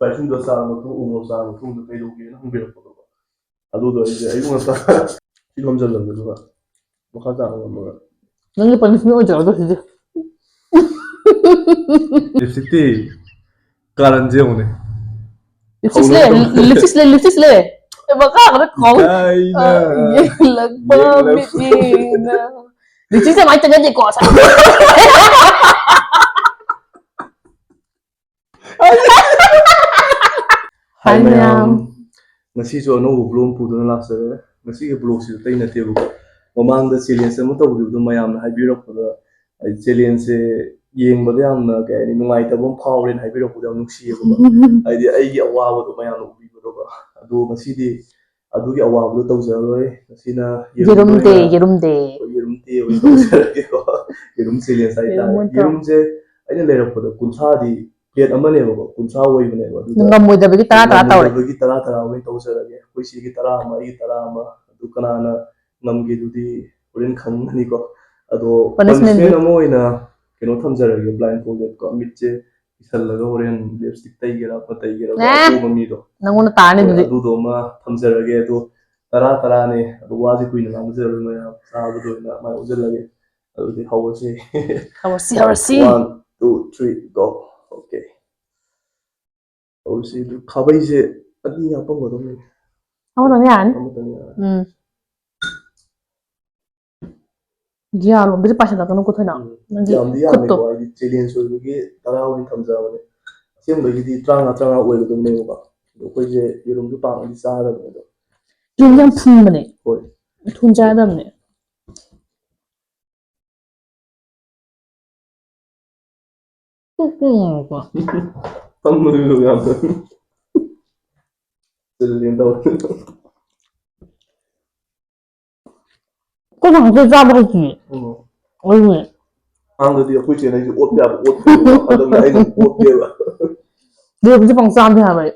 ꯏꯁꯄꯥꯏꯁꯤꯡꯗꯣ ꯆꯥꯔ ꯃꯇꯨꯡ ꯎꯃꯣꯔꯣꯛ ꯆꯥꯔ ꯃꯇꯨꯡꯗ ꯀꯩꯗꯧꯒꯦꯅ ꯍꯪꯕꯤꯔꯛꯄꯗꯣ ꯑꯗꯨꯗꯣ ꯑꯩꯁꯦ ꯑꯌꯨꯛ ꯉꯟꯇꯥ ꯁꯤ ꯂꯣꯝꯁꯤꯜꯂꯒ ꯑꯗꯨꯒ ꯃꯈꯥ ꯇꯥꯅ ꯉꯝꯃꯒ ꯅꯪꯒꯤ ꯄꯅꯤꯁꯃꯦꯟ ꯑꯣꯏꯖꯔꯗꯣ ꯁꯤꯗꯤ ꯂꯤꯞꯁꯇꯤꯛꯇꯤ ꯀꯥꯔꯟꯁꯦ ꯌꯦꯡꯉꯨꯅꯦ ꯂꯤꯞꯁꯇꯤꯛ ꯃꯈꯥꯗ ꯀꯥꯎ ꯏꯀꯥꯏꯅ ꯌꯦꯡꯂꯛꯄ ꯃꯤꯠꯌꯦꯡꯅ ꯂꯤꯞꯁꯇꯤꯛꯁꯦ ꯃꯥꯏ ꯇꯩꯅꯗꯦꯀꯣ ꯍꯥꯏ ꯃꯌꯥꯝ ꯉꯁꯤꯁꯨ ꯑꯅꯧꯕ ꯕ꯭ꯂꯣꯛ ꯄꯨꯗꯨꯅ ꯂꯥꯛꯆꯔꯦ ꯉꯁꯤꯒꯤ ꯕ꯭ꯂꯣꯛꯁꯤꯁꯨ ꯑꯇꯩ ꯅꯠꯇꯦꯕꯀꯣ ꯃꯃꯥꯡꯗ ꯆꯦꯂꯦꯟꯖ ꯑꯃ ꯇꯧꯈꯤꯕꯗꯣ ꯃꯌꯥꯝꯅ ꯍꯥꯏꯕꯤꯔꯛꯄꯗ ꯆꯦꯂꯦꯟꯖꯁꯦ ꯌꯦꯡꯕꯗ ꯌꯥꯝꯅ ꯀꯩ ꯍꯥꯏꯅꯤ ꯅꯨꯡꯉꯥꯏꯇꯕ ꯑꯃ ꯐꯥꯎꯔꯦꯅ ꯍꯥꯏꯕꯤꯔꯛꯄꯗꯣ ꯌꯥꯝ ꯅꯨꯡꯁꯤꯌꯦꯕꯀꯣ ꯍꯥꯏꯗꯤ ꯑꯩꯒꯤ ꯑꯋꯥꯕꯗꯣ ꯃꯌꯥꯝꯅ ꯎꯕꯤꯕꯗꯣꯀꯣ ꯑꯗꯣ ꯉꯁꯤꯗꯤ ꯑꯗꯨꯒꯤ ꯑꯋꯥꯕꯗꯣ ꯇꯧꯖꯔꯔꯣꯏ ꯉꯁꯤꯅ ꯌꯦꯔꯨꯝ ꯑꯣꯏꯅ ꯇꯧꯖꯔꯒꯦꯀꯣ ꯌꯦꯔꯨꯝ ꯆꯦꯂꯦꯟꯖ ꯍꯥꯏꯇꯥꯔꯦ ꯌꯦꯔꯨꯝꯁꯦ ꯑꯩꯅ ꯂꯩꯔꯛꯄꯗ ꯀꯨꯟꯊ꯭ꯔꯥꯗꯤ ꯄ꯭ꯂꯦꯠ ꯑꯃꯅꯦꯕꯀꯣ ꯀꯨꯟꯊ꯭ꯔꯥ ꯑꯣꯏꯕꯅꯦꯕ ꯑꯗꯨꯗ ꯉꯝꯃꯣꯏꯗꯕꯒꯤ ꯇꯔꯥ ꯇꯧꯔꯦ ꯇꯔꯥ ꯑꯣꯏꯅ ꯇꯧꯖꯔꯒꯦ ꯑꯩꯈꯣꯏ ꯁꯤꯒꯤ 10 ꯑꯃ ꯑꯩꯒꯤ 10 ꯑꯃ ꯑꯗꯨ ꯀꯅꯥꯅ ꯉꯝꯒꯦꯗꯨꯗꯤ ꯍꯣꯔꯦꯟ ꯈꯪꯒꯅꯤꯀꯣ ꯑꯗꯣ ꯄꯅꯤꯁꯃꯦꯟ ꯑꯃ ꯑꯣꯏꯅ ꯀꯩꯅꯣ ꯊꯝꯖꯔꯒꯦ ꯕ꯭ꯂꯥꯏꯟ ꯐꯣꯜꯗꯦꯗꯀꯣ ꯃꯤꯠꯁꯦ ꯏꯁꯜꯂꯒ ꯍꯣꯔꯦꯟ ꯂꯤꯞꯁꯇꯤꯛ ꯇꯩꯒꯦꯔꯥ ꯇꯩꯒꯦꯔꯥ ꯑꯄꯣꯝꯕ ꯃꯤꯗꯣ ꯅꯪꯉꯣꯟꯗ ꯇꯥꯔꯅꯤ ꯑꯗꯨꯗꯤ ꯑꯗꯨꯗꯣ ꯑꯃ ꯊꯝꯖꯔꯒꯦ ꯑꯗꯣ 10 ꯑꯗꯣ ꯋꯥꯁꯦ ꯀꯨꯏꯅ ꯉꯥꯡꯖꯔꯣꯏ ꯃꯌꯥꯝ ꯆꯥꯕꯗ ꯑꯣꯏꯅ ꯃꯥꯏ ꯑꯣꯟꯁꯤꯜꯂꯒꯦ ꯑꯗꯨꯗꯤ ꯍꯧꯔꯁꯤ 1 2 3 ꯒꯣ ꯑꯣꯀꯦ ꯍꯧꯔꯁꯤ ꯑꯗꯨ ꯈꯥꯕꯩꯁꯦ ꯑꯅꯤ ꯍꯥꯞꯄꯝꯒꯗꯧꯅꯤ ꯑꯃꯇꯪ ꯌꯥꯔꯅꯤ ꯑꯃꯇꯪ ꯌꯥꯔꯦ ꯒꯤꯌꯥ ꯂꯣꯝꯗꯗꯤ ꯄꯥꯏꯁꯤꯜꯂꯛꯀꯅꯨꯀꯣ ꯊꯣꯏꯅ ꯅꯪꯒꯤ ꯌꯥꯝꯗꯤ ꯈꯨꯠꯇꯣ ꯌꯥꯝꯃꯦꯀꯣ ꯍꯥꯏꯗꯤ ꯆꯦꯂꯦꯟꯖ ꯑꯣꯏꯕꯒꯤ 10 ꯑꯣꯏꯅ ꯊꯝꯖꯕꯅꯦ ꯑꯁꯦꯡꯕꯒꯤꯗꯤ 35 ꯑꯣꯏꯒꯗꯕꯅꯦꯕꯀꯣ ꯑꯗꯣ ꯑꯩꯈꯣꯏꯁꯦ ꯌꯦꯔꯨꯝꯁꯨ ꯄꯥꯝꯅꯗꯤ ꯆꯥꯗꯕꯅꯦ ꯑꯗꯣ ꯌꯦꯔꯨꯝ ꯌꯥꯝ ꯐꯨꯟꯕꯅꯦ ꯍꯣꯏ ꯊꯨꯅ ꯆꯥꯒꯗꯕꯅꯦ ꯐꯝꯕꯗꯨꯁꯨ ꯌꯥꯝꯅ ꯆꯤꯜꯂꯦꯅ ꯇꯧꯔꯦ ꯑꯩꯈꯣꯏ ꯍꯪꯆꯤꯠ ꯆꯥꯕ ꯍꯩꯇꯤꯌꯦ ꯑꯗꯨꯅꯦ ꯑꯍꯥꯟꯕꯗꯗꯤ ꯑꯩꯈꯣꯏ ꯆꯦꯅ ꯑꯩꯁꯦ ꯑꯣꯠꯄ ꯌꯥꯕ ꯑꯣꯠꯄꯅꯦꯕ ꯍꯟꯗꯛꯅ ꯑꯩꯅ ꯑꯣꯠꯀꯦꯕ ꯌꯦꯔꯨꯝꯁꯦ ꯄꯪꯆꯥꯗꯦ ꯍꯥꯏꯕ ꯑꯩ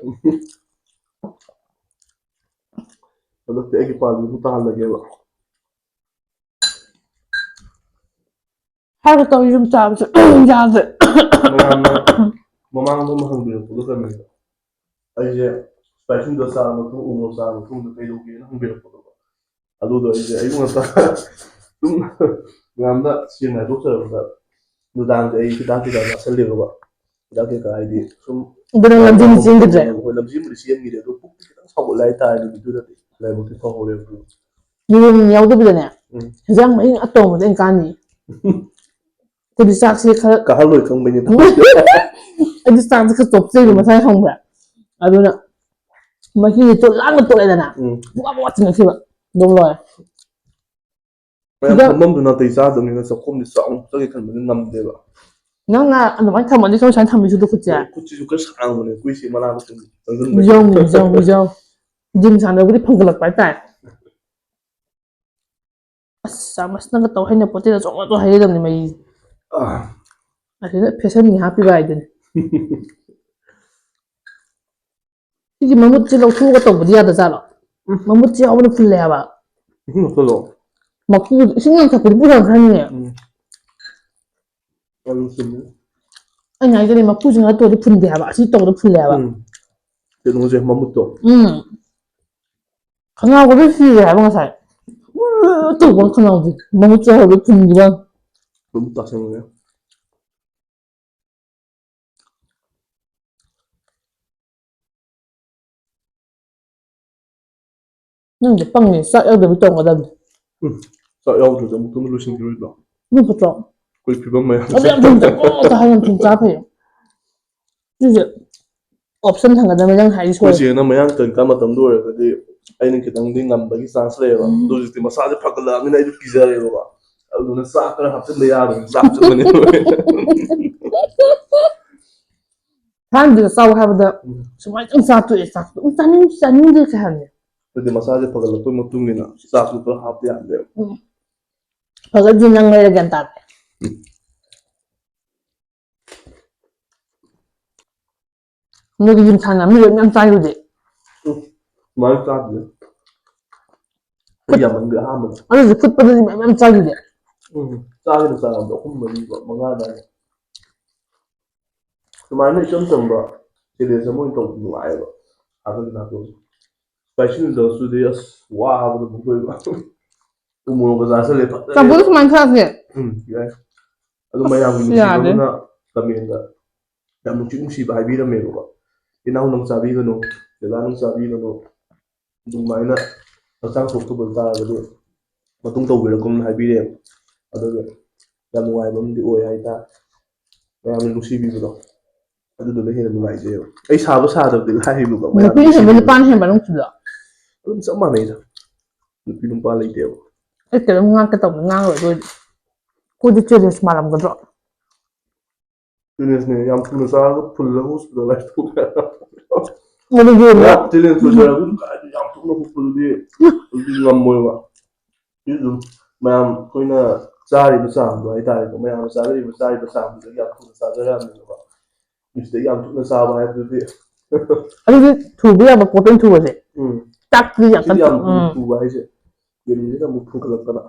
ꯍꯟꯗꯛꯇꯤ ꯑꯩꯒꯤ ꯄꯥꯜꯂꯤꯁꯤꯕꯨ ꯇꯥꯍꯜꯂꯒꯦꯕ ꯍꯥꯏꯒꯦ ꯇꯧ ꯌꯦꯔꯨꯝ ꯆꯥꯕꯁꯦ ꯌꯥꯗ꯭ꯔꯦ ꯃꯌꯥꯝꯅ ꯃꯃꯥꯡꯗ ꯑꯃ ꯍꯪꯕꯤꯔꯛꯄꯗꯣ ꯀꯩꯅꯣ ꯑꯩꯁꯦ ꯏꯁꯄꯥꯏꯁꯤꯡꯗꯣ ꯆꯥꯔ ꯃꯇꯨꯡ ꯎꯃꯣꯔꯣꯛ ꯆꯥꯔ ꯃꯇꯨꯡꯗ ꯀꯩꯗꯧꯒꯦꯅ ꯍꯪꯕꯤꯔꯛꯄꯗꯣ ꯑꯗꯨꯗꯣ ꯑꯩꯁꯦ ꯑꯌꯨꯛ ꯉꯟꯇꯥ ꯁꯨꯝ ꯃꯌꯥꯝꯅ ꯁꯦꯡꯅ ꯍꯥꯏꯗꯣꯛꯆꯔꯕꯗ ꯅꯨꯡꯗꯥꯡꯁꯦ ꯑꯩ ꯍꯤꯗꯥꯛ ꯀꯩꯀꯥ ꯆꯥꯁꯜꯂꯦꯕꯀꯣ ꯍꯤꯗꯥꯛ ꯀꯩꯀꯥ ꯍꯥꯏꯗꯤ ꯁꯨꯝ ꯂꯝꯖꯦꯟ ꯆꯦꯟꯈꯤꯗ꯭ꯔꯦ ꯂꯝꯖꯦꯟꯕꯨꯗꯤ ꯆꯦꯟꯈꯤꯗꯦ ꯑꯗꯣ ꯄꯨꯛꯇꯤ ꯈꯤꯇꯪ ꯁꯥꯎꯒꯠꯂꯦ ꯍꯥꯏꯇꯥꯔꯦ ꯅꯨꯃꯤꯠꯇꯨꯗꯗꯤ ꯂꯥꯏꯕꯛꯇꯤ ꯐꯍꯧꯔꯦꯕ ꯌꯦꯔꯨꯝ ꯌꯥꯎꯗꯕꯤꯗꯅꯦ ꯍꯦꯟꯖꯥꯡ ꯃꯍꯤ ꯉꯥꯛ ꯇꯧꯔꯝꯕꯁꯦ ꯑꯩꯅ ꯀꯥꯟꯅꯤ ꯑꯩꯈꯣꯏꯗꯤ ꯆꯥꯛꯁꯦ ꯈꯔ ꯀꯥꯍꯜꯂꯣꯏ ꯈꯪꯕꯩꯅꯦ ꯑꯩꯗꯤ ꯆꯥꯛꯁꯦ ꯈꯔ ꯆꯣꯞꯆꯩꯕ ꯃꯁꯥꯏ ꯈꯪꯕ꯭ꯔꯥ ꯑꯗꯨꯅ ꯃꯍꯤꯁꯦ ꯂꯥꯡꯅ ꯇꯣꯠꯂꯦꯗꯅ ꯋꯥ ꯆꯤꯡꯉꯛꯈꯤꯕ ꯑꯗꯨꯝ ꯂꯣꯏꯔꯦ ꯃꯌꯥꯝ ꯐꯝꯐꯝꯗꯨ ꯅꯥꯇꯩ ꯆꯥꯗꯕꯅꯤꯅ ꯆꯥꯛꯈꯨꯝꯗꯤ ꯆꯥꯎꯅ ꯆꯠꯒꯦ ꯈꯟꯕꯗ ꯉꯝꯗꯦꯕ ꯅꯪꯅ ꯑꯗꯨꯃꯥꯏꯅ ꯊꯝꯃꯗꯤ ꯁꯨꯃꯥꯏꯅ ꯊꯝꯃꯤꯁꯤꯗꯤ ꯈꯨꯠꯁꯦ ꯈꯨꯠꯁꯤꯁꯨ ꯈꯔ ꯁꯥꯡꯕꯅꯦ ꯑꯩꯈꯣꯏꯁꯤ ꯃꯅꯥꯛ ꯃꯤꯖꯥꯎ ꯖꯤꯝ ꯁꯥꯟꯅꯕꯗꯤ ꯐꯒꯠꯂꯛꯄ ꯍꯥꯏꯇꯥꯔꯦ ꯑꯁ ꯆꯥꯃꯁꯅꯒ ꯇꯧ ꯍꯩꯅꯄꯣꯠꯇꯦꯗ ꯆꯣꯠ ꯍꯩꯒꯗꯕꯅꯤ ꯃꯍꯤꯁꯦ ꯑꯁꯤꯗ ꯐꯦꯁꯟꯒꯤ ꯍꯥꯞꯄꯤꯕ ꯍꯥꯏꯗꯨꯅꯤ ꯁꯤꯒꯤ ꯃꯃꯨꯠꯁꯦ ꯂꯧꯊꯣꯛꯑꯒ ꯇꯧꯕꯗꯤ ꯌꯥꯗꯖꯥꯠꯂꯣ ꯃꯃꯨꯠꯁꯦ ꯌꯥꯎꯕꯅ ꯐꯨꯜꯂꯦ ꯍꯥꯏꯕ ꯃꯀꯨ ꯏꯁꯤꯡ ꯌꯥꯝ ꯊꯛꯄꯗꯤ ꯄꯨꯛ ꯌꯥꯝ ꯊꯟꯅꯤꯌꯦ ꯑꯩꯅ ꯍꯥꯏꯖꯤꯅꯤ ꯃꯀꯨꯁꯤ ꯉꯥꯛ ꯇꯧꯔꯗꯤ ꯐꯨꯟꯗꯦ ꯍꯥꯏꯕ ꯑꯁꯤ ꯇꯧꯕꯗ ꯐꯨꯜꯂꯦ ꯍꯥꯏꯕ ꯀꯩꯅꯣꯁꯦ ꯃꯃꯨꯠꯇꯣ ꯈꯅꯥꯎꯒꯗꯣ ꯁꯤꯔꯦ ꯍꯥꯏꯕ ꯉꯁꯥꯏ ꯇꯧꯕ ꯈꯅꯥꯎꯁꯦ ꯃꯃꯨꯠ ꯌꯥꯎꯔꯒ ꯐꯨꯟꯈꯤꯕ ꯃꯃꯨꯠ ꯇꯥꯁꯟꯈ꯭ꯔꯦ ꯅꯪꯁꯦ ꯄꯪꯉꯦ ꯆꯥꯛ ꯌꯥꯎꯗꯕꯤ ꯇꯧꯒꯗꯕꯅꯤ ꯆꯥꯛ ꯌꯥꯎꯗ꯭ꯔꯁꯨ ꯑꯃꯨꯛꯇꯪ ꯂꯣꯏꯁꯤꯟꯈꯤꯔꯣꯏꯗ꯭ꯔꯣ ꯑꯗꯨ ꯐꯠꯇ꯭ꯔꯣ ꯑꯩꯈꯣꯏ ꯐꯤꯕꯝ ꯑꯗꯨ ꯃꯌꯥꯝꯁꯦ ꯌꯥꯝ ꯊꯨꯅ ꯆꯥꯛ ꯌꯥꯝ ꯊꯨꯅ ꯆꯥ ꯐꯩꯌꯦ ꯁꯤꯁꯦ ꯑꯣꯞꯁꯟ ꯊꯝꯒꯗꯕꯅꯤ ꯅꯪ ꯍꯥꯏꯔꯤ ꯁꯣꯏꯔꯦ ꯑꯩꯈꯣꯏ ꯆꯦꯅ ꯃꯌꯥꯡ ꯀꯪꯀꯥꯟ ꯃꯇꯝꯗ ꯑꯣꯏꯔꯒꯗꯤ ꯑꯩꯅ ꯈꯤꯇꯪꯗꯤ ꯉꯝꯕꯒꯤ ꯆꯥꯟꯁ ꯂꯩꯌꯦꯕ ꯑꯗꯣ ꯍꯧꯖꯤꯛꯇꯤ ꯃꯁꯥꯁꯦ ꯐꯒꯠꯂꯛꯑꯕꯅꯤꯅ ꯑꯩꯁꯨ ꯀꯤꯖꯔꯦꯕꯀꯣ ꯑꯗꯨꯅ ꯆꯥꯛ ꯈꯔ ꯍꯥꯞꯆꯤꯟꯕ ꯌꯥꯗꯕꯅꯤ ꯆꯥꯛ ꯍꯥꯞꯆꯤꯟꯕꯅꯦ ꯊꯥꯏꯅꯗꯤ ꯆꯥꯎ ꯍꯥꯏꯕꯗ ꯁꯨꯃꯥꯏꯅ ꯆꯥ ꯇꯣꯛꯑꯦ ꯆꯥꯛꯇꯣ ꯆꯥꯅꯤꯡꯗꯦ ꯀꯩ ꯍꯥꯏꯕꯅꯤ ꯑꯗꯨꯗꯤ ꯃꯁꯥꯁꯦ ꯐꯒꯠꯂꯛꯄꯒꯤ ꯃꯇꯨꯡ ꯏꯟꯅ ꯆꯥꯛꯁꯨ ꯈꯔ ꯍꯥꯞꯇ ꯌꯥꯗꯦꯕ ꯐꯒꯠꯂꯗꯤ ꯅꯪ ꯂꯩꯔ ꯒ꯭ꯌꯥꯟ ꯇꯥꯔꯦ ꯅꯣꯏꯗꯤ ꯖꯤꯝ ꯁꯥꯟꯅꯕ ꯃꯤ ꯃꯌꯥꯝ ꯆꯥꯏꯗꯨꯗꯤ ꯁꯨꯃꯥꯏꯅ ꯆꯥꯗꯦ ꯑꯩ ꯌꯥꯝꯃꯟꯕꯩ ꯑꯍꯥꯟꯕꯗ ꯑꯗꯨꯁꯨ ꯐꯨꯠꯄꯗꯗꯤ ꯃꯌꯥꯝ ꯆꯥꯏꯗꯨꯗꯤ ꯆꯥꯒꯦꯅ ꯆꯥꯔꯕꯗ 3, 4, 5 ꯑꯗꯥꯏꯅ ꯁꯨꯃꯥꯏꯅ ꯏꯆꯝ ꯆꯝꯕ ꯆꯦꯂꯦꯟꯖ ꯑꯃ ꯑꯣꯏꯅ ꯇꯧꯕ ꯅꯨꯡꯉꯥꯏꯌꯦꯕ ꯍꯥꯞꯄꯒꯤ ꯅꯥꯇꯣꯟ ꯁ꯭ꯄꯥꯏꯁꯤ ꯅꯨꯗꯜꯁꯇꯨꯗꯤ ꯑꯁ ꯋꯥꯕꯗ ꯑꯃꯨꯛ ꯎ ꯃꯣꯔꯣꯛꯀ ꯆꯥꯁꯤꯜꯂꯦ ꯆꯝꯐꯨꯠ ꯐꯖꯔꯦꯕ ꯁꯨꯃꯥꯏꯅ ꯊꯛꯑꯁꯦ ꯌꯥꯏ ꯑꯗꯨ ꯃꯌꯥꯝꯒꯤ ꯌꯥꯗꯦ ꯅꯨꯡꯁꯤꯕ ꯑꯃꯅ ꯀꯃꯦꯟꯗ ꯌꯥꯝ ꯅꯨꯡꯁꯤꯕ ꯍꯥꯏꯕꯤꯔꯝꯃꯦꯕꯀꯣ ꯏꯅꯥꯎ ꯅꯪ ꯆꯥꯕꯤꯒꯅꯨ ꯗꯗꯥ ꯅꯪ ꯆꯥꯕꯤꯒꯅꯨ ꯑꯗꯨꯃꯥꯏꯅ ꯍꯛꯆꯥꯡ ꯁꯣꯛꯇꯕ ꯇꯥꯔꯒꯗꯤ ꯃꯇꯨꯡ ꯇꯧꯕꯤꯔꯛꯀꯅꯨ ꯍꯥꯏꯕꯤꯔꯛꯑꯦꯕ ꯑꯗꯨꯒ ꯌꯥꯝ ꯅꯨꯡꯉꯥꯏꯕ ꯑꯃꯗꯤ ꯑꯣꯏ ꯍꯥꯏꯇꯥꯔꯦ ꯃꯌꯥꯝꯅ ꯅꯨꯡꯁꯤꯕꯤꯕꯗꯣ ꯑꯗꯨꯗꯨꯅ ꯍꯦꯟꯅ ꯅꯨꯡꯉꯥꯏꯖꯩꯕ ꯑꯩ ꯁꯥꯕ ꯁꯥꯗꯕꯗꯤ ꯂꯥꯏꯔꯤꯕꯀꯣ ꯃꯌꯥꯝ ꯅꯨꯄꯤꯅ ꯍꯦꯟꯕ ꯅꯨꯡꯁꯤꯕꯤꯕꯗꯣ ꯅꯨꯄꯥꯅ ꯍꯦꯟꯕ ꯅꯨꯡꯁꯤꯕꯗꯣ ꯑꯗꯨꯝ ꯆꯞ ꯃꯥꯟꯅꯩꯗ ꯅꯨꯄꯤ ꯅꯨꯄꯥ ꯂꯩꯇꯦꯕ ꯑꯩ ꯀꯩꯅꯣꯝ ꯉꯥꯡꯀꯦ ꯇꯧꯕꯅꯤ ꯉꯥꯡꯉꯔꯣꯏ ꯑꯗꯨ ꯑꯣꯏꯔꯗꯤ ꯑꯩꯈꯣꯏꯗꯤ ꯆꯦꯂꯦꯟꯖ ꯃꯥꯜꯂꯝꯒꯗ꯭ꯔꯣ ꯆꯦꯂꯦꯟꯖꯅꯦ ꯌꯥꯝ ꯊꯨꯅ ꯆꯥꯔꯒ ꯐꯨꯜꯂꯒ ꯍꯣꯁꯄꯤꯇꯥꯂꯥꯏꯁ ꯇꯧꯕ ꯑꯗꯨꯗꯤ ꯆꯦꯂꯦꯟꯖ ꯂꯣꯏꯖꯔꯒꯁꯨ ꯀꯥꯏꯗꯩ ꯌꯥꯝ ꯊꯨꯅ ꯍꯨꯠꯄꯗꯨꯗꯤ ꯑꯗꯨꯗꯤ ꯉꯝꯃꯣꯏꯕ ꯑꯗꯨꯝ ꯃꯌꯥꯝ ꯑꯩꯈꯣꯏꯅ ꯆꯥꯔꯤꯕ ꯆꯥꯡꯗꯣ ꯍꯥꯏꯇꯥꯔꯦꯀꯣ ꯃꯌꯥꯝꯅ ꯆꯥꯔꯤꯕ ꯆꯥꯡꯗꯨꯗꯒꯤ ꯌꯥꯝ ꯊꯨꯅ ꯆꯥꯖꯔꯛꯑꯕꯅꯤꯅꯀꯣ ꯁꯤꯗꯒꯤ ꯌꯥꯝ ꯊꯨꯅ ꯆꯥꯕ ꯍꯥꯏꯕꯗꯨꯗꯤ ꯑꯗꯨꯗꯤ ꯊꯨꯕ ꯌꯥꯕ ꯄꯣꯠꯇ ꯑꯣꯏꯅ ꯊꯨꯔꯁꯦ ꯆꯥꯛꯇꯨꯗꯤ ꯌꯥꯝ ꯁꯤꯗꯤ ꯀꯟꯅ ꯌꯥꯝ ꯊꯨꯅ ꯊꯨꯕ ꯍꯥꯏꯁꯦ ꯌꯦꯔꯨꯝꯁꯤꯅ ꯑꯃꯨꯛ ꯊꯨꯒꯠꯂꯛꯇꯅ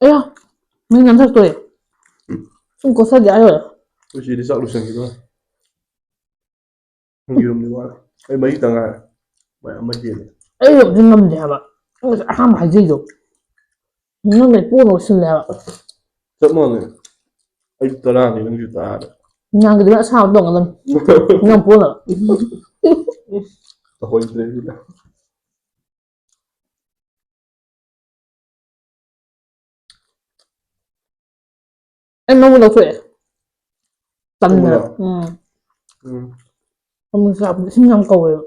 ꯑꯌꯥ ꯃꯤ ꯅꯝꯊꯛꯇꯣꯏ ꯁꯨꯝ ꯀꯣꯠꯊꯗꯤ ꯌꯥꯔꯣꯏ ꯑꯩꯈꯣꯏ ꯆꯦꯗꯤ ꯆꯥꯛ ꯂꯣꯏꯁꯟꯈꯤꯗꯣꯔꯦ ꯌꯦꯔꯨꯝꯗꯤ ꯋꯥꯠꯂꯤ ꯑꯩ ꯃꯔꯤꯇꯪ ꯉꯥꯏꯔꯦ ꯃꯣꯏ ꯑꯃ ꯍꯦꯜꯂꯦ ꯑꯩ ꯌꯣꯝꯗꯤ ꯉꯝꯗꯦ ꯍꯥꯏꯕ ꯑꯩ ꯑꯍꯥꯟꯕ ꯍꯥꯏꯖꯩꯗꯣ ꯅꯪꯅ ꯄꯣꯛꯅꯕ ꯁꯤꯜꯂꯦ ꯍꯥꯏꯕ ꯆꯞ ꯃꯥꯟꯅꯩ ꯑꯩ ꯇꯔꯥꯅꯤ ꯅꯪꯁꯨ ꯇꯔꯥꯅꯤ ꯅꯪꯒꯤꯗꯨꯅ ꯑꯁꯥꯕ ꯇꯧꯒꯗꯕꯅꯤ ꯅꯪ ꯄꯣꯛꯅꯕ ꯇꯧꯍꯣꯏꯗ꯭ꯔꯦ ꯁꯤꯗ ꯑꯩ ꯃꯔꯨ ꯂꯧꯊꯣꯛꯑꯦ ꯇꯟꯗꯅ ꯆꯨꯝꯕꯔꯣ ꯑꯃꯨꯛ ꯆꯥꯕꯗ ꯏꯁꯤꯡ ꯌꯥꯝ ꯀꯧꯋꯦꯕ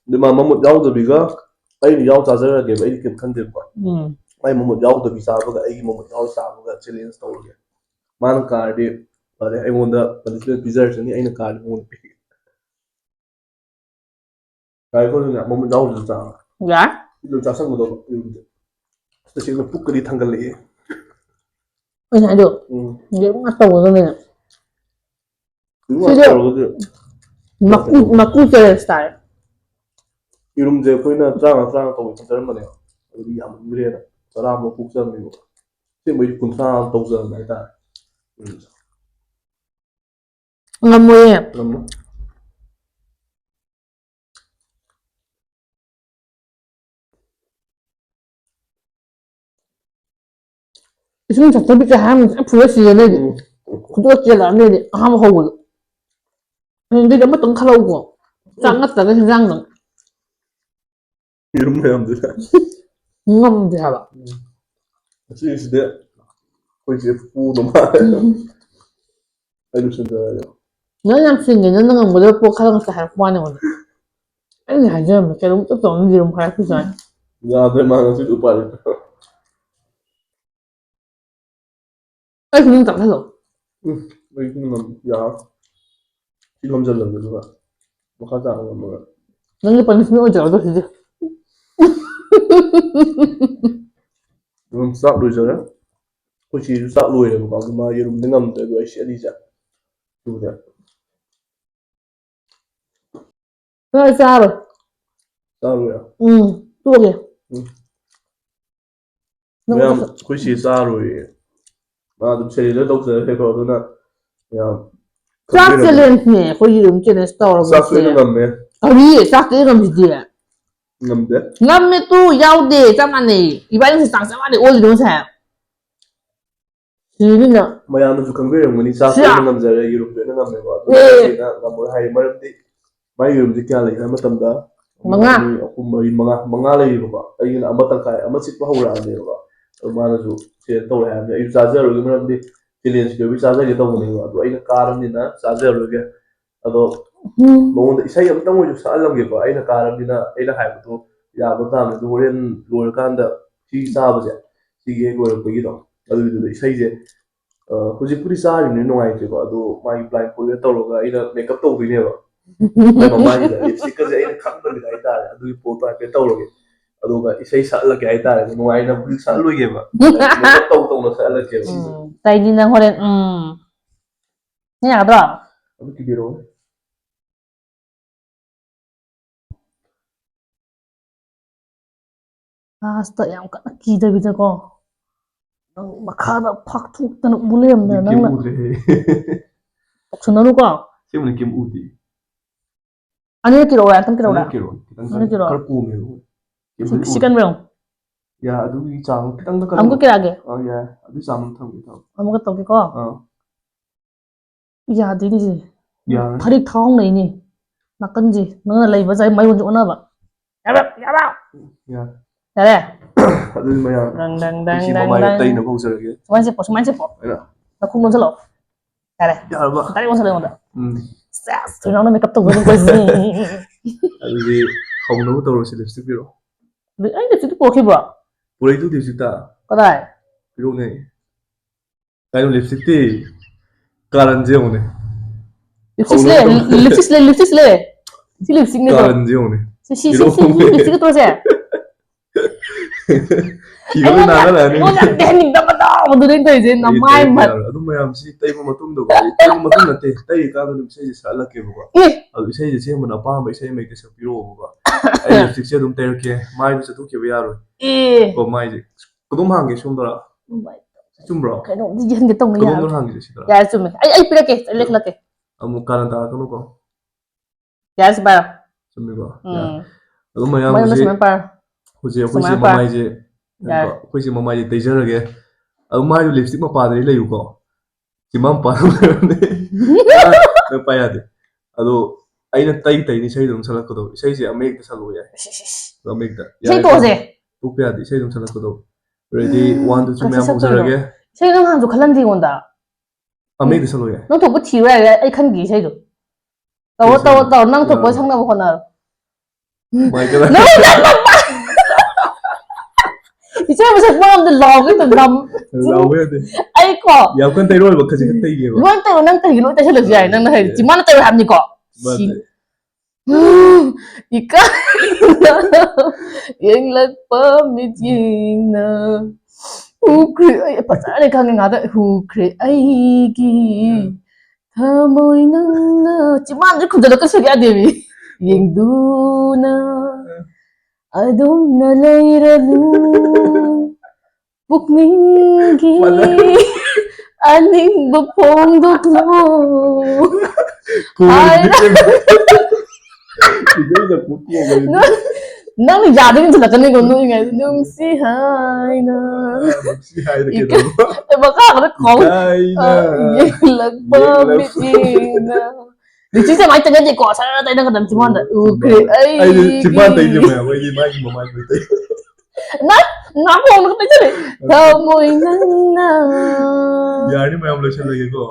ꯑꯗꯨ ꯃꯥ ꯃꯃꯨꯠ ꯌꯥꯎꯗꯕꯤꯒ ꯑꯩꯅ ꯌꯥꯎ ꯆꯥꯖꯔꯒꯦꯕ ꯑꯩꯗꯤ ꯀꯩꯝ ꯈꯟꯗꯦꯕꯀꯣ ꯃꯥꯏ ꯃꯃꯨꯠ ꯌꯥꯎꯗꯕꯤ ꯆꯥꯕꯒ ꯑꯩꯒꯤ ꯃꯃꯨꯠ ꯌꯥꯎꯔ ꯆꯥꯕꯒ ꯆꯦꯂꯦꯟꯖ ꯇꯧꯔꯒꯦ ꯃꯥꯅ ꯀꯥꯔꯗꯤ ꯐꯔꯦ ꯑꯩꯉꯣꯟꯗ ꯄꯅꯤꯁꯃꯦꯟ ꯄꯤꯖꯔꯁꯅꯤ ꯑꯩꯅ ꯀꯥꯔꯗꯤ ꯃꯉꯣꯟꯗ ꯄꯤꯒꯦ ꯌꯥꯏꯀꯣ ꯑꯗꯨꯗꯤ ꯃꯃꯨꯠ ꯌꯥꯎꯗ꯭ꯔꯁꯨ ꯆꯥꯕ ꯌꯥꯏ ꯑꯗꯨ ꯆꯥꯁꯟꯒꯗꯧꯕ ꯌꯦꯔꯨꯝꯁꯦ ꯇꯁꯦꯡꯅ ꯄꯨꯛꯀꯗꯤ ꯊꯪꯒꯠꯂꯛꯑꯦ ꯑꯩꯅ ꯍꯥꯏꯗꯣ ꯌꯦꯔꯨꯝ ꯉꯥꯛ ꯇꯧꯒꯗꯕꯅꯤꯅ ꯌꯦꯔꯨꯝ ꯉꯥꯛ ꯁꯤꯗꯤ ꯇꯧꯔꯒꯗꯤ ꯃꯀꯨ ꯆꯦꯂꯦꯟꯖ ꯇꯥꯔꯦ ꯌꯦꯔꯨꯝꯁꯦ ꯑꯩꯈꯣꯏꯅ ꯇꯔꯥꯃꯉꯥ ꯇꯧꯕ ꯈꯟꯖꯔꯝꯕꯅꯦꯕ ꯑꯗꯨꯗꯤ ꯌꯥꯝꯃꯟꯈ꯭ꯔꯦꯅ ꯇꯔꯥꯃꯨꯛ ꯄꯣꯛꯆꯕꯅꯦꯕ ꯑꯁꯦꯡꯕꯩꯗꯤ ꯀꯨꯟꯊ꯭ꯔꯥ ꯇꯧꯖꯕꯅꯦ ꯍꯥꯏꯇꯥꯔꯦ ꯉꯝꯃꯣꯏꯌꯦ ꯉꯝꯃꯣꯏ ꯏꯁꯤꯡ ꯊꯛꯇꯕꯤ ꯍꯥꯏꯔꯝꯕꯁꯦ ꯐꯨꯔ ꯁꯤꯔꯅꯤ ꯈꯨꯗꯣꯛ ꯆꯦꯜꯂꯛꯑꯅꯤ ꯑꯍꯥꯟꯕ ꯍꯧꯕꯗ ꯍꯌꯦꯡꯗꯩꯗꯤ ꯑꯃꯇꯪ ꯈꯜꯂꯛꯎꯀꯣ ꯆꯥꯛ ꯅꯠꯇ꯭ꯔꯒ ꯍꯦꯟꯖꯥꯡꯗꯪ ꯌꯦꯔꯨꯝ ꯃꯌꯥꯝꯗꯨꯗ ꯉꯝꯗꯦ ꯍꯥꯏꯕ ꯉꯁꯤꯁꯤꯗꯤ ꯑꯩꯈꯣꯏ ꯆꯦ ꯐꯨꯗꯧ ꯃꯥꯜꯂꯦ ꯑꯩ ꯂꯣꯏꯁꯤꯟꯖꯔꯒꯦ ꯅꯪ ꯌꯥꯝ ꯁꯤꯡꯉꯦ ꯅꯪꯅ ꯉꯝꯒꯗꯕ ꯄꯣꯠ ꯈꯜꯂꯒ ꯉꯁꯥꯏ ꯍꯥꯏꯔꯛꯄ ꯋꯥꯅꯤ ꯑꯩꯉꯣꯟꯗ ꯑꯩꯅ ꯍꯥꯏꯖꯔꯝꯃꯦ ꯀꯩꯅꯣꯝꯇ ꯇꯧꯅꯤ ꯌꯦꯔꯨꯝ ꯍꯥꯏꯔꯛꯄꯁꯨ ꯌꯥꯏ ꯌꯥꯗ꯭ꯔꯦ ꯃꯥ ꯉꯁꯤꯗꯤ ꯎꯄꯥꯏ ꯂꯩꯇꯦ ꯑꯩ ꯈꯨꯗꯤꯡ ꯆꯥꯁꯜꯂꯣ ꯑꯩꯗꯤ ꯌꯥꯔꯣꯏ ꯁꯤ ꯉꯝꯁꯤꯜꯂꯒꯦ ꯑꯗꯨꯒ ꯃꯈꯥ ꯇꯥꯅ ꯉꯝꯃꯔꯣꯏ ꯅꯪꯒꯤ ꯄꯅꯤꯁꯃꯦꯟ ꯑꯣꯏꯖꯔꯣ ꯁꯤꯗꯤ ꯑꯗꯨꯝ ꯆꯥꯛ ꯂꯣꯏꯖꯔꯦ ꯑꯩꯈꯣꯏ ꯆꯦꯁꯨ ꯆꯥꯛ ꯂꯣꯏꯔꯦꯕꯀꯣ ꯑꯗꯨ ꯃꯥ ꯌꯦꯔꯨꯝꯗꯤ ꯉꯝꯗ꯭ꯔꯦ ꯑꯗꯣ ꯑꯩ ꯁꯤ ꯑꯅꯤꯁꯦ ꯁꯨꯔꯦ ꯅꯪ ꯆꯥꯔꯣꯏ ꯆꯥꯔꯣꯏꯔ ꯇꯣꯛꯑꯒꯦ ꯃꯌꯥꯝ ꯑꯩꯈꯣꯏ ꯆꯦ ꯆꯥꯔꯣꯏꯌꯦ ꯃꯥ ꯑꯗꯨꯝ ꯁꯦꯔꯦꯂꯔ ꯇꯧꯖꯔꯁꯦꯀꯣ ꯑꯗꯨꯅ ꯌꯥꯝ ꯆꯥꯛ ꯈꯪꯕꯤꯔꯝꯃꯅꯤ ꯆꯦꯂꯦꯟꯖꯅꯦ ꯑꯩꯈꯣꯏ ꯌꯦꯔꯨꯝ ꯆꯦꯂꯦꯟꯖ ꯆꯥꯛꯁꯨ ꯇꯧꯔꯕꯁꯦ ꯑꯩꯅ ꯉꯝꯃꯦ ꯀꯔꯤ ꯆꯥꯛꯇꯤ ꯑꯩꯅ ꯉꯝꯃꯤꯁꯤꯗꯤ ꯉꯝꯗꯦ ꯉꯝꯃꯦ ꯇꯨ ꯌꯥꯎꯗꯦ ꯆꯞ ꯃꯥꯟꯅꯩ ꯏꯕꯥꯅꯤꯁꯦ ꯆꯥꯡ ꯆꯞ ꯃꯥꯟꯅꯩ ꯑꯣꯜꯂꯤꯗꯣ ꯉꯁꯥꯏ ꯁꯤꯅꯤ ꯅꯪ ꯃꯌꯥꯝꯅꯁꯨ ꯈꯪꯕꯤꯔꯝꯒꯅꯤ ꯆꯥꯛꯁꯨ ꯁꯤꯌꯥ ꯑꯩꯅ ꯉꯝꯖꯔꯦ ꯌꯦꯔꯨꯝꯁꯨ ꯑꯩꯅ ꯉꯝꯃꯦꯀꯣ ꯑꯗꯨ ꯑꯩꯈꯣꯏ ꯆꯦꯅ ꯉꯝꯃꯣꯏ ꯍꯥꯏꯔꯤ ꯃꯔꯝꯗꯤ ꯃꯥꯏ ꯌꯦꯔꯨꯝꯁꯦ ꯀꯌꯥ ꯂꯩ ꯍꯥꯏꯕ ꯃꯇꯝꯗ ꯑꯃ ꯃꯉꯥ ꯑꯅꯤ ꯑꯍꯨꯝ ꯃꯔꯤ ꯃꯉꯥ ꯂꯩꯌꯦꯕꯀꯣ ꯑꯩꯒꯤꯅ ꯑꯃ ꯇꯪꯈꯥꯏ ꯑꯃ ꯆꯤꯛꯄ ꯍꯧꯔꯛꯑꯅꯦꯕꯀꯣ ꯑꯗꯨ ꯃꯥꯅꯁꯨ ꯁꯤꯌꯔ ꯇꯧꯔꯦ ꯍꯥꯏꯕꯅꯤ ꯑꯩꯁꯨ ꯆꯥꯖꯔꯨꯒꯦ ꯃꯔꯝꯗꯤ ꯆꯦꯂꯦꯟꯖꯀꯤ ꯑꯣꯏꯕꯩ ꯆꯥꯖꯒꯦ ꯇꯧꯕꯅꯦꯕ ꯑꯗꯣ ꯑꯩꯅ ꯀꯥꯔꯕꯅꯤꯅ ꯆꯥꯖꯔꯨꯔꯒꯦ ꯑꯗꯣ ꯃꯉꯣꯟꯗ ꯏꯁꯩ ꯑꯃꯇꯪ ꯑꯣꯏꯁꯨ ꯁꯛꯍꯜꯂꯝꯒꯦꯀꯣ ꯑꯩꯅ ꯀꯥꯔꯕꯅꯤꯅ ꯑꯩꯅ ꯍꯥꯏꯕꯗꯣ ꯌꯥꯕ ꯇꯥꯕꯅꯤ ꯑꯗꯣ ꯍꯣꯔꯦꯟ ꯂꯣꯏꯔꯀꯥꯟꯗ ꯁꯤ ꯆꯥꯕꯁꯦ ꯁꯤꯒꯤ ꯍꯦꯛ ꯂꯣꯏꯔꯛꯄꯒꯤꯗꯣ ꯑꯗꯨꯒꯤꯗꯨꯗ ꯏꯁꯩꯁꯦ ꯍꯧꯖꯤꯛꯄꯨꯗꯤ ꯆꯥꯔꯤꯕꯅꯤꯅ ꯅꯨꯡꯉꯥꯏꯇ꯭ꯔꯦꯀꯣ ꯑꯗꯣ ꯃꯥꯒꯤ ꯕ꯭ꯂꯥꯏꯟ ꯐꯣꯜꯗ ꯇꯧꯔꯒ ꯑꯩꯅ ꯃꯦꯀꯞ ꯇꯧꯗꯣꯏꯅꯦꯕ ꯃꯥꯏ ꯃꯃꯥꯏꯁꯤꯗ ꯂꯤꯞꯁꯇꯤꯛꯀꯁꯦ ꯑꯩꯅ ꯈꯪꯗꯕꯤꯗ ꯍꯥꯏꯇꯥꯔꯦ ꯑꯗꯨꯒꯤ ꯄꯣꯠꯇꯣ ꯍꯥꯏꯐꯦꯠ ꯇꯧꯔꯒꯦ ꯑꯗꯨꯒ ꯏꯁꯩ ꯁꯛꯍꯜꯂꯒꯦ ꯍꯥꯏꯇꯥꯔꯦ ꯅꯨꯡꯉꯥꯏꯅ ꯍꯧꯖꯤꯛ ꯁꯛꯍꯜꯂꯣꯏꯒꯦꯕ ꯃꯦꯀꯞ ꯇꯧꯅ ꯁꯛꯍꯜꯂꯛꯀꯦꯕ ꯇꯩꯗꯤ ꯅꯪ ꯍꯣꯔꯦꯟ ꯅꯪ ꯌꯥꯒꯗ꯭ꯔꯣ ꯑꯗꯨ ꯊꯤꯕꯤꯔꯛꯑꯣ ꯂꯥꯁꯇ ꯌꯥꯝ ꯀꯟꯅ ꯀꯤꯗꯕꯤꯗꯀꯣ makada faktu tanuk bulem na Kim nang udre. sunanu ko Siapa Kim udi? ani kiro ya tan kiro Ano da kiro? Ano kiro? Karku me. chicken meal Ya, aduh cang kita nggak am ko kirage Oh ya, aduh cang thang gitu. am ko to ko ya di ni Ya, thari thong nei ni nakanji na lai ba jai mai won na ba ya ba ya. ya le Aduh maya. dang dang dang Si dang mama ya dang tay na po sa lagi. suman se po Ano? na khung non sa lo ya le Ya ba? tari won sa le won da Hmm. sas to na makeup to ko zi Aduh di hong no to si lipstick biro. ai de tu ko ki bro Pura itu di juta. ko dai Biro ne. Kayo lipstick ti. Karan je one. lipstick le si lipstick ne to Karan je one. si lipstick to se Kilo na na ni. Wala dening dapat daw madulin tayo din na may mat. Aduh mayam si tay mo matung do. Tay mo matung na te. Tay ka no sai sa ala ke ba. Aduh sai je mo na pa mai sai mai ke sa biro ba. Ai lipstick se dum ter ke mai du sa tu ke ba yaro. Ko mai je. Ko dum hang ke sum dara. Chumbro. Kaya nung di yan gitong Ko ya. dum hang je si dara. Ya sume. Ay pila ke, lek lek. Amu karan ta ko ko. Ya sebab. Sumi ba. Aduh mayam May si mas par. Hujie akhoi si mamai je akhoi si mamai je tejarage adu mai lipstick ma padri leyu ko simam pa ne pa yade adu aina tai tai ni sai dum salak ko do sai je amek ta salu ya amek ta Say to se. tu pe adi sai dum salak ko do ready 1 2 3 mayam hujrage Say nang han jo khalan di gonda. amek ta salu ya Nang to bu thi ra ai khan gi say do. Taw nang to ko sang na ko na. mai ka Iche mo sa mo the log ito nam. lawe de Ai ko. ya kan tai rol ba khaji tai ge ba Luan tayo nang tayo lo tayo lagi ay nang nahay. Di mana tayo hamni ko. Ika. Yang lagpamit yung na. Hukri ay pasali kang nga da hukri ay gi. Tamoy nang na. Ciman di kung dala ka siya dewi. Yang duna. Adong nalayranu. Bukningi. Aning bapong duklo. Ay, nang yado yung talaga ni Gondo yung nga, nung si Haina. si hai de ke do Eh, baka ako na ko. Yung lagbamit yun na. Di siya may taga di ko, sana na tayo ng kadam si Manda. Okay, ay. si man tai je ma wai mai mamai tai Nga ko, nakatay dyan eh. Kamoy nang na. यार मैं हम लोग चल रहे को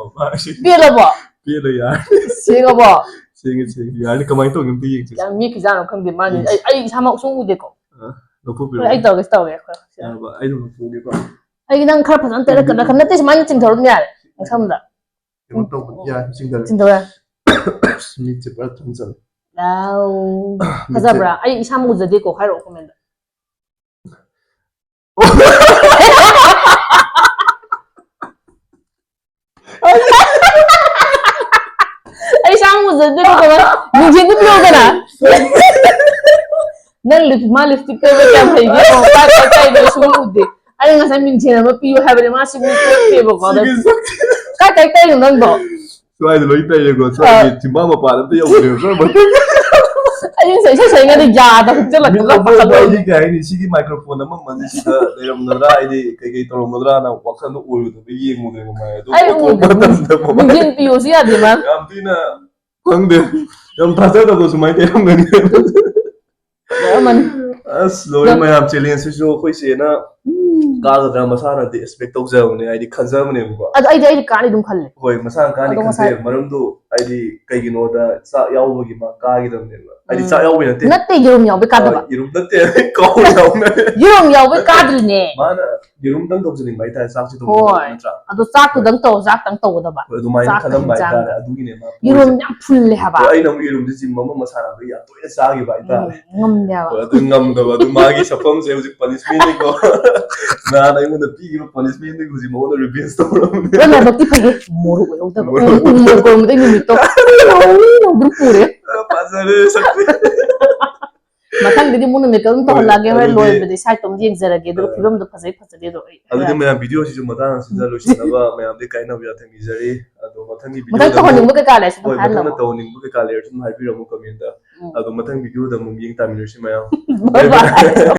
Pila ba? पिए लो यार Siga ba? sige यार कमाई तो गिनती है Yang mi kizano kang di man. Ay, sama ko sung ude ko. नो को Ay, पिरो tawag. यार आई डोंट नो फोगे को Ay, nang karpa ang tera ka. Nakanate si man yung tingtaro niya. Ang samda. ये तो यार single Tingtaro. Smith से पर थंसल Wow. Kazabra. Ay, isama ko zade ko. Kairo ko menda. Ay, isama ko zade ko. Nijin ko piyo ka na. Nang lipstick ka ba kaya may gino. Kaya na sumude. Ay, nga sa minjin na mapiyo. Habi na mga sumude ko. Kaya tayo nang do. तो आई लोई ताई को सारे चिमा मा पार तो यो ने sir मत Ay, yung sa nga di yada. Kaya lang मिन ka अब pa तो ये काय नि सिगी माइक्रोफोन अमा मन सिदा लेरम नरा आई कई तरो मदरा ना वखन ओयो तो ये मुदे मा तो Ay, तो बतन दे मा Minjin piyo siya, di ba? याम तिना खंदे यम थासा तो सुमाई ते हम गनि Yaman. अस लोई मा याम चैलेंज से जो कोई से ना कागदरा मसाना दे एक्सपेक्ट तो जाउने आई खजमने को Ay, kaani dum khalle. ꯍꯣꯏ ꯃꯁꯥꯅ ꯀꯥꯅꯤ ꯑꯗꯣ ꯈꯟꯖꯩ ꯃꯔꯝꯗꯣ ꯍꯥꯏꯗꯤ ꯀꯩꯒꯤꯅꯣꯗ ꯆꯥꯛ ꯌꯥꯎꯕꯒꯤ ꯃꯥ ꯀꯥꯒꯤꯗꯕꯅꯦꯕ ꯍꯥꯏꯗꯤ ꯆꯥꯛ ꯌꯥꯎꯕꯩ ꯅꯠꯇꯦ Natte yorum yaw kadaba. ꯌꯦꯔꯨꯝ ꯅꯠꯇꯦ ꯀꯥꯎ ꯌꯥꯎꯅ Yung yaw kadrine. ꯃꯥꯅ ꯌꯦꯔꯨꯝꯗꯪ ꯇꯧꯖꯅꯤꯡꯕ ꯍꯥꯏꯇꯥꯔꯦ ꯆꯥꯛꯁꯤ Hoy. ꯇꯧꯖꯅꯤꯡꯕ ꯅꯠꯇ꯭ꯔꯥ Ado sak dang to, sak dang to daba. ꯍꯣꯏ ꯑꯗꯨꯃꯥꯏꯅ ꯆꯥꯛ ꯈꯜꯂꯝꯕ ꯌꯦꯟꯁꯥꯡ. ꯍꯥꯏꯇꯥꯔꯦ ꯑꯗꯨꯒꯤꯅꯦ ꯃꯥ Yung yam full haba. ꯍꯣꯏ ꯑꯩꯅ ꯑꯃꯨꯛ ꯌꯦꯔꯨꯝꯁꯤ ꯖꯤꯝ ꯑꯃ ꯃꯁꯥꯟꯅꯕ ꯌꯥꯝ ꯇꯣꯏꯅ ꯆꯥꯈꯤꯕ ꯍꯥꯏꯇꯥꯔꯦ Ngam yaw. ꯍꯣꯏ ꯑꯗꯨ ꯉꯝꯗꯕ ꯑꯗꯨ ꯃꯥꯒꯤ ꯁꯛꯐꯝꯁꯦ ꯍꯧꯖꯤꯛ ꯄꯅꯤꯁꯃꯦꯟꯅꯤꯀꯣ ꯅꯍꯥꯟ ꯑꯩꯉꯣꯟꯗ ꯄꯤꯈꯤꯕ ꯄꯅꯤꯁꯃꯦꯟꯗꯒꯤ ꯍꯧꯖꯤꯛ ꯃꯉꯣꯟꯗ ꯔꯤꯚꯦꯟꯁ ꯇꯧꯔꯕꯅꯦ Wala bakti pa moro ko daba. Moro ko mo ding mito. Nang pure. ꯐꯖꯔꯦ ꯁꯛꯁꯦ ꯃꯊꯪꯗꯗꯤ ꯃꯨꯟꯅ ꯃꯦꯀꯜ ꯇꯧꯍꯜꯂꯛꯑꯒꯦ ꯍꯣꯔꯦꯟ ꯑꯗꯨꯗꯤ ꯂꯣꯏꯕꯗꯤ ꯁꯥꯏꯠꯇꯣ ꯌꯦꯡꯖꯔꯒꯦ ꯑꯗꯨꯒ ꯐꯤꯕꯝꯗꯣ ꯐꯖꯩ ꯐꯖꯗꯦꯗꯣ ꯑꯗꯨꯗꯤ ꯃꯌꯥꯝ ꯚꯤꯗꯤꯑꯣꯁꯤꯁꯨ ꯃꯇꯥꯡ ꯑꯁꯤꯗ ꯂꯣꯏꯁꯤꯟꯅꯕ ꯃꯌꯥꯝꯗꯤ ꯀꯥꯏꯅꯕ ꯌꯥꯊꯪ ꯑꯗꯣ ꯃꯊꯪꯒꯤ ꯃꯊꯪ ꯚꯤꯗꯤꯑꯣꯗ ꯑꯃꯨꯛ ꯇꯧꯍꯟꯅꯤꯡꯕ ꯀꯩꯀꯥ ꯂꯩꯔꯁꯨ ꯑꯗꯨꯝ ꯍꯣꯏ ꯃꯊꯪꯗ ꯍꯥꯏꯍꯜꯂꯝꯃꯣ ꯇꯧꯍꯟꯅꯤꯡꯕ ꯀꯩꯀꯥ ꯂꯩꯔꯁꯨ ꯑꯗꯨꯝ ꯍꯥꯏꯕꯤꯔꯝꯃꯨ ꯀꯃꯦꯟꯇ ꯑꯗꯣ ꯃꯊꯪ ꯚꯤꯗꯤꯑꯣꯗ ꯑꯃꯨꯛ ꯌꯦꯡ ꯇꯥꯃꯤꯟꯅꯔꯁꯤ ꯃꯌꯥꯝ ꯕꯥꯏ ꯕꯥꯏ ꯕꯥꯏ